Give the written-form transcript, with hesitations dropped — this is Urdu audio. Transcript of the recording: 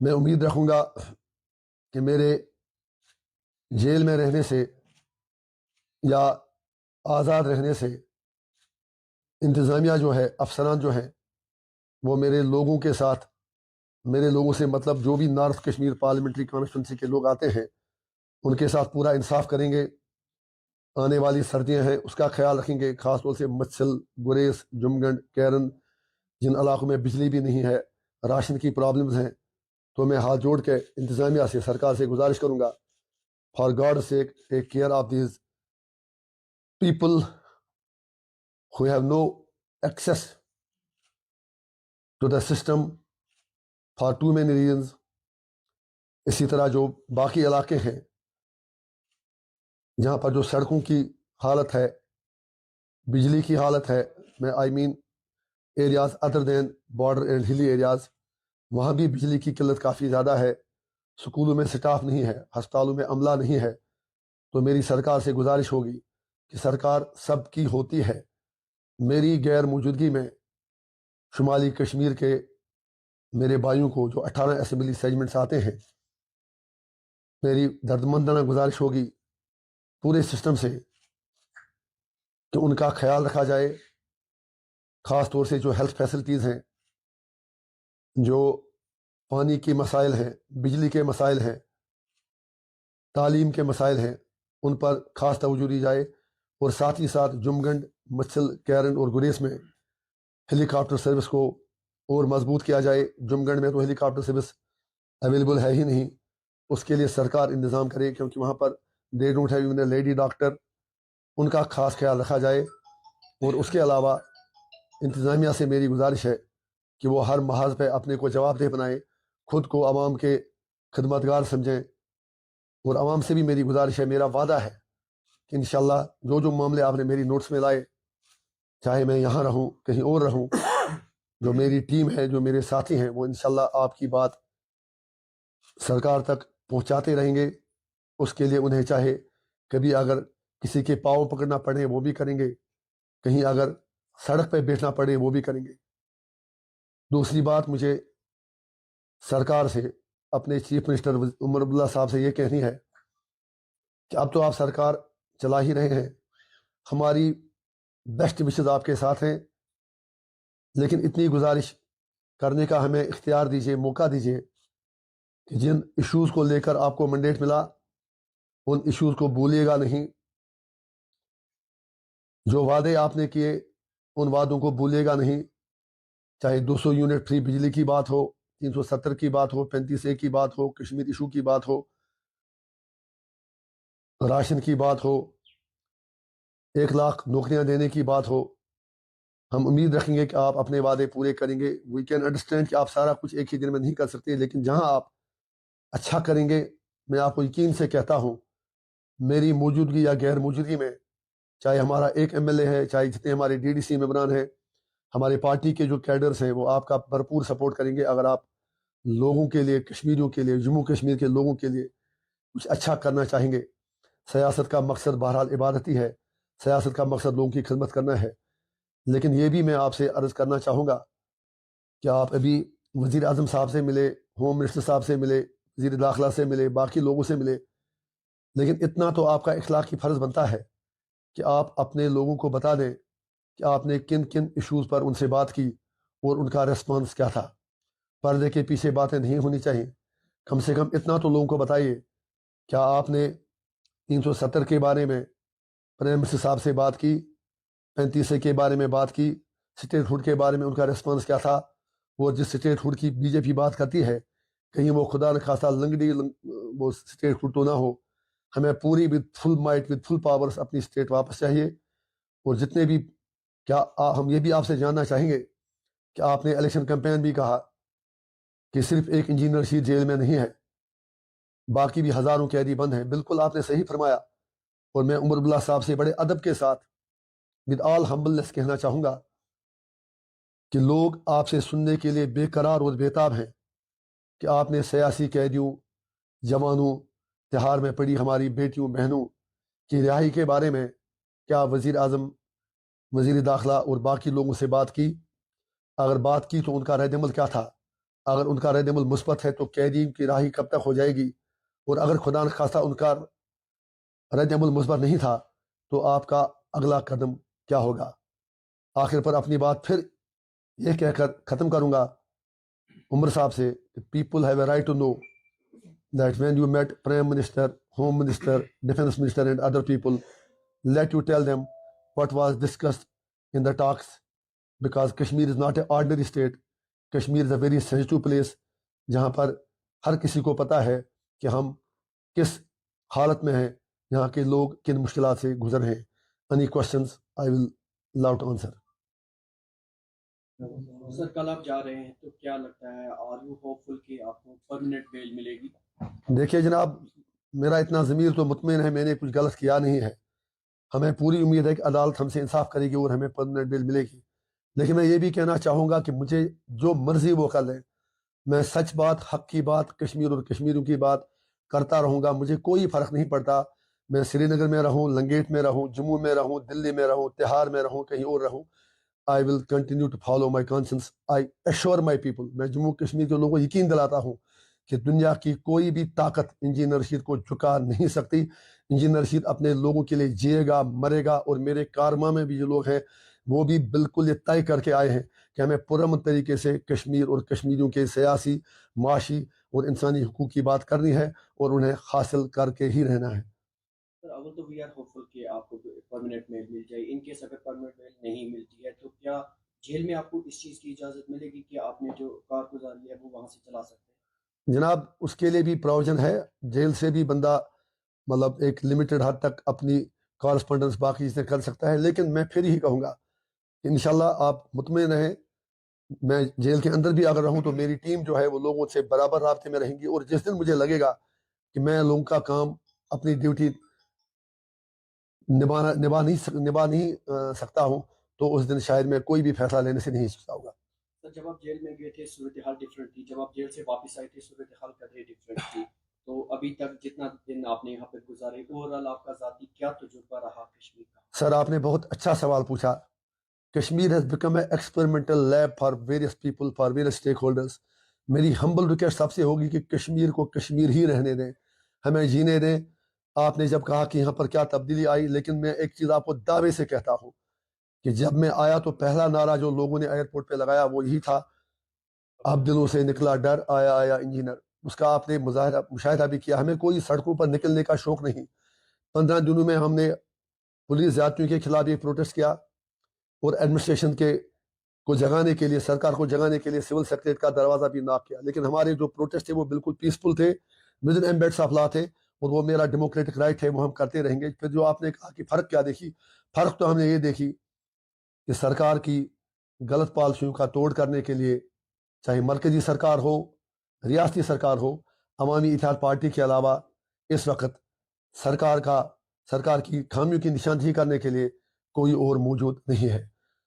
میں امید رکھوں گا کہ میرے جیل میں رہنے سے یا آزاد رہنے سے انتظامیہ جو ہے، افسران جو ہیں، وہ میرے لوگوں کے ساتھ، میرے لوگوں سے مطلب جو بھی نارتھ کشمیر پارلیمنٹری کانسٹیٹوینسی کے لوگ آتے ہیں ان کے ساتھ پورا انصاف کریں گے۔ آنے والی سردیاں ہیں اس کا خیال رکھیں گے، خاص طور سے مچھل، گریز، جمگنڈ، کیرن، جن علاقوں میں بجلی بھی نہیں ہے، راشن کی پرابلمز ہیں۔ تو میں ہاتھ جوڑ کے انتظامیہ سے، سرکار سے گزارش کروں گا، for God sake take care of these people who have no access to the system for too many reasons۔ اسی طرح جو باقی علاقے ہیں جہاں پر جو سڑکوں کی حالت ہے، بجلی کی حالت ہے، میں I mean areas other than border and hilly areas, وہاں بھی بجلی کی قلت کافی زیادہ ہے، سکولوں میں سٹاف نہیں ہے، ہسپتالوں میں عملہ نہیں ہے۔ تو میری سرکار سے گزارش ہوگی کہ سرکار سب کی ہوتی ہے، میری غیر موجودگی میں شمالی کشمیر کے میرے بھائیوں کو جو 18 اسمبلی سیگمنٹس آتے ہیں، میری دردمندانہ گزارش ہوگی پورے سسٹم سے کہ ان کا خیال رکھا جائے، خاص طور سے جو ہیلتھ فیسلٹیز ہیں، جو پانی کے مسائل ہیں، بجلی کے مسائل ہیں، تعلیم کے مسائل ہیں، ان پر خاص توجہ دی جائے۔ اور ساتھ ہی ساتھ جمگنڈ، مچھل، کیرن اور گریس میں ہیلی کاپٹر سروس کو اور مضبوط کیا جائے۔ جمگنڈ میں تو ہیلی کاپٹر سروس اویلیبل ہے ہی نہیں، اس کے لیے سرکار انتظام کرے، کیونکہ وہاں پر they don't have even a lady doctor, ان کا خاص خیال رکھا جائے۔ اور اس کے علاوہ انتظامیہ سے میری گزارش ہے کہ وہ ہر محاذ پہ اپنے کو جواب دہ بنائیں، خود کو عوام کے خدمتگار سمجھیں۔ اور عوام سے بھی میری گزارش ہے، میرا وعدہ ہے کہ انشاءاللہ جو جو معاملے آپ نے میری نوٹس میں لائے، چاہے میں یہاں رہوں کہیں اور رہوں، جو میری ٹیم ہے، جو میرے ساتھی ہیں، وہ انشاءاللہ آپ کی بات سرکار تک پہنچاتے رہیں گے۔ اس کے لیے انہیں چاہے کبھی اگر کسی کے پاؤں پکڑنا پڑے وہ بھی کریں گے، کہیں اگر سڑک پہ بیٹھنا پڑے وہ بھی کریں گے۔ دوسری بات مجھے سرکار سے، اپنے چیف منسٹر عمر عبداللہ صاحب سے یہ کہنی ہے کہ اب تو آپ سرکار چلا ہی رہے ہیں، ہماری بیسٹ وشز آپ کے ساتھ ہیں، لیکن اتنی گزارش کرنے کا ہمیں اختیار دیجیے، موقع دیجیے کہ جن ایشوز کو لے کر آپ کو مینڈیٹ ملا ان ایشوز کو بھولیے گا نہیں، جو وعدے آپ نے کیے ان وعدوں کو بھولیے گا نہیں، چاہے 200 یونٹ فری بجلی کی بات ہو، 370 کی بات ہو، 35A کی بات ہو، کشمیر ایشو کی بات ہو، راشن کی بات ہو، 1 لاکھ نوکریاں دینے کی بات ہو۔ ہم امید رکھیں گے کہ آپ اپنے وعدے پورے کریں گے۔ وی کین انڈرسٹینڈ کہ آپ سارا کچھ ایک ہی دن میں نہیں کر سکتے، لیکن جہاں آپ اچھا کریں گے، میں آپ کو یقین سے کہتا ہوں، میری موجودگی یا غیر موجودگی میں، چاہے ہمارا ایک MLA ہے، چاہے جتنے ہمارے DDC ممبران ہیں، ہمارے پارٹی کے جو کیڈرز ہیں، وہ آپ کا بھرپور سپورٹ کریں گے۔ اگر آپ لوگوں کے لیے، کشمیریوں کے لیے، جموں کشمیر کے لوگوں کے لیے کچھ اچھا کرنا چاہیں گے، سیاست کا مقصد بہرحال عبادت ہی ہے، سیاست کا مقصد لوگوں کی خدمت کرنا ہے۔ لیکن یہ بھی میں آپ سے عرض کرنا چاہوں گا کہ آپ ابھی وزیر اعظم صاحب سے ملے، ہوم منسٹر صاحب سے ملے، وزیر داخلہ سے ملے، باقی لوگوں سے ملے، لیکن اتنا تو آپ کا اخلاقی فرض بنتا ہے کہ آپ اپنے لوگوں کو بتا دیں کہ آپ نے کن کن ایشوز پر ان سے بات کی اور ان کا ریسپانس کیا تھا۔ پردے کے پیچھے باتیں نہیں ہونی چاہیے، کم سے کم اتنا تو لوگوں کو بتائیے۔ کیا آپ نے 370 کے بارے میں پرائم منسٹر صاحب سے بات کی، 35A کے بارے میں بات کی، اسٹیٹ ہوڈ کے بارے میں ان کا ریسپانس کیا تھا؟ وہ جس اسٹیٹ ہوڈ کی BJP بات کرتی ہے، کہیں وہ خدا نخواستہ لنگڑی وہ اسٹیٹ ہوڈ تو نہ ہو۔ ہمیں پوری with full might, with full powers اپنی اسٹیٹ واپس چاہیے۔ اور جتنے بھی، کیا ہم یہ بھی آپ سے جاننا چاہیں گے کہ آپ نے الیکشن کیمپین بھی کہا کہ صرف ایک انجینئر رشید جیل میں نہیں ہے، باقی بھی ہزاروں قیدی بند ہیں۔ بالکل آپ نے صحیح فرمایا، اور میں عمر عبداللہ صاحب سے بڑے ادب کے ساتھ ود آل ہمبلنس کہنا چاہوں گا کہ لوگ آپ سے سننے کے لیے بے قرار اور بےتاب ہیں کہ آپ نے سیاسی قیدیوں، جوانوں، تہار میں پڑی ہماری بیٹیوں بہنوں کی رہائی کے بارے میں کیا وزیر اعظم، وزیر داخلہ اور باقی لوگوں سے بات کی؟ اگر بات کی تو ان کا رد عمل کیا تھا؟ اگر ان کا رد عمل مثبت ہے تو قیدین کی رہائی کب تک ہو جائے گی، اور اگر خدا نخواستہ ان کا رد عمل مثبت نہیں تھا تو آپ کا اگلا قدم کیا ہوگا؟ آخر پر اپنی بات پھر یہ کہہ کر ختم کروں گا عمر صاحب سے، people have a right to know that when you meet prime minister, home minister, defence minister and other people, let you tell them what was discussed in the talks, because Kashmir is not an ordinary state. Kashmir is a very sensitive place جہاں پر ہر کسی کو پتہ ہے کہ ہم کس حالت میں ہیں، یہاں کے لوگ کن مشکلات سے گزر ہیں۔ Any questions I will love to answer. سر کل آپ جا رہے ہیں تو کیا لگتا ہے، آر یو ہوپ فل کہ آپ کو پرماننٹ بیل ملے گی؟ دیکھیے جناب، میرا اتنا ضمیر تو مطمئن ہے میں نے کچھ غلط کیا نہیں ہے، ہمیں پوری امید ہے کہ عدالت ہم سے انصاف کرے گی اور ہمیں پرماننٹ بیل ملے گی، لیکن میں یہ بھی کہنا چاہوں گا کہ مجھے جو مرضی وہ کر لیں، میں سچ بات، حق کی بات، کشمیر اور کشمیریوں کی بات کرتا رہوں گا، مجھے کوئی فرق نہیں پڑتا، میں سری نگر میں رہوں، لنگیٹ میں رہوں، جموں میں رہوں، دلی میں رہوں، تہار میں رہوں، کہیں اور رہوں، I will continue to follow my conscience. I assure my people. میں جموں کشمیر کے لوگوں کو یقین دلاتا ہوں کہ دنیا کی کوئی بھی طاقت انجینئر رشید کو جھکا نہیں سکتی۔ انجینئر رشید اپنے لوگوں کے لیے جیے گا، مرے گا، اور میرے کارما میں بھی جو لوگ ہیں وہ بھی بالکل یہ طے کر کے آئے ہیں کہ ہمیں پرامن طریقے سے کشمیر اور کشمیریوں کے سیاسی، معاشی اور انسانی حقوق کی بات کرنی ہے اور انہیں حاصل کر کے ہی رہنا ہے۔ سر اول تو وی آر ہوپ فل کہ آپ کو پرماننٹ بیل مل جائے، ان کیس اگر پرماننٹ بیل نہیں ملتی ہے تو کیا جیل میں آپ کو اس چیز کی اجازت ملے گی کہ آپ نے جو کارگزاری ہے وہ وہاں سے چلا سکتے ہیں؟ جناب اس کے لیے بھی پروویژن ہے، جیل سے بھی بندہ مطلب ایک لمیٹڈ حد تک اپنی کارسپونڈنس باقی چیزیں کر سکتا ہے، لیکن میں پھر ہی کہوں گا کہ انشاءاللہ آپ مطمئن رہیں، میں جیل کے اندر بھی اگر رہوں تو میری ٹیم جو ہے وہ لوگوں سے برابر رابطے میں رہیں گی، اور جس دن مجھے لگے گا کہ میں لوگوں کا کام، اپنی ڈیوٹی نبھا نہیں سکتا ہوں تو اس دن شاید میں کوئی بھی فیصلہ لینے سے نہیں سکتا ہوگا۔ سر جب آپ جیل میں گئے تھے صورتحال ڈفرینٹ تھی، جب آپ جیل سے واپس آئے تھے صورتحال قدرے ڈفرینٹ تھی، تو ابھی تک جتنا دن آپ نے یہاں پہ گزارے، اوورآل آپ کا ذاتی کیا تجربہ رہا کشمیر کا؟ سر آپ نے بہت اچھا سوال پوچھا۔ Kashmir has become a experimental lab for various people, for various stack holders. میری ہمبل ریکویسٹ سب سے ہوگی کہ کشمیر کو کشمیر ہی رہنے دیں، ہمیں جینے دیں۔ آپ نے جب کہا کہ یہاں پر کیا تبدیلی آئی، لیکن میں ایک چیز آپ کو دعوے سے کہتا ہوں کہ جب میں آیا تو پہلا نعرہ جو لوگوں نے ایئرپورٹ پہ لگایا وہ یہی تھا، اب دلوں سے نکلا ڈر، آیا آیا انجینئر۔ اس کا آپ نے مشاہدہ بھی کیا، ہمیں کوئی سڑکوں پر نکلنے کا شوق نہیں۔ 15 دنوں میں ہم نے پولیس زیادتیوں کے خلاف یہ پروٹیسٹ کیا، اور ایڈمنسٹریشن کو جگانے کے لیے، سرکار کو جگانے کے لیے سول سیکریٹریٹ کا دروازہ بھی ناک کیا، لیکن ہمارے جو پروٹیسٹ تھے وہ بالکل پیسفل تھے، ود ان ایمبیڈس آف لا تھے، اور وہ میرا ڈیموکریٹک رائٹ ہے، وہ ہم کرتے رہیں گے۔ پھر جو آپ نے کہا کہ فرق کیا دیکھی، فرق تو ہم نے یہ دیکھی کہ سرکار کی غلط پالیسیوں کا توڑ کرنے کے لیے، چاہے مرکزی سرکار ہو، ریاستی سرکار ہو، عوامی اتحاد پارٹی کے علاوہ اس وقت سرکار کی خامیوں کی نشاندہی کرنے کے لیے کوئی اور موجود نہیں ہے۔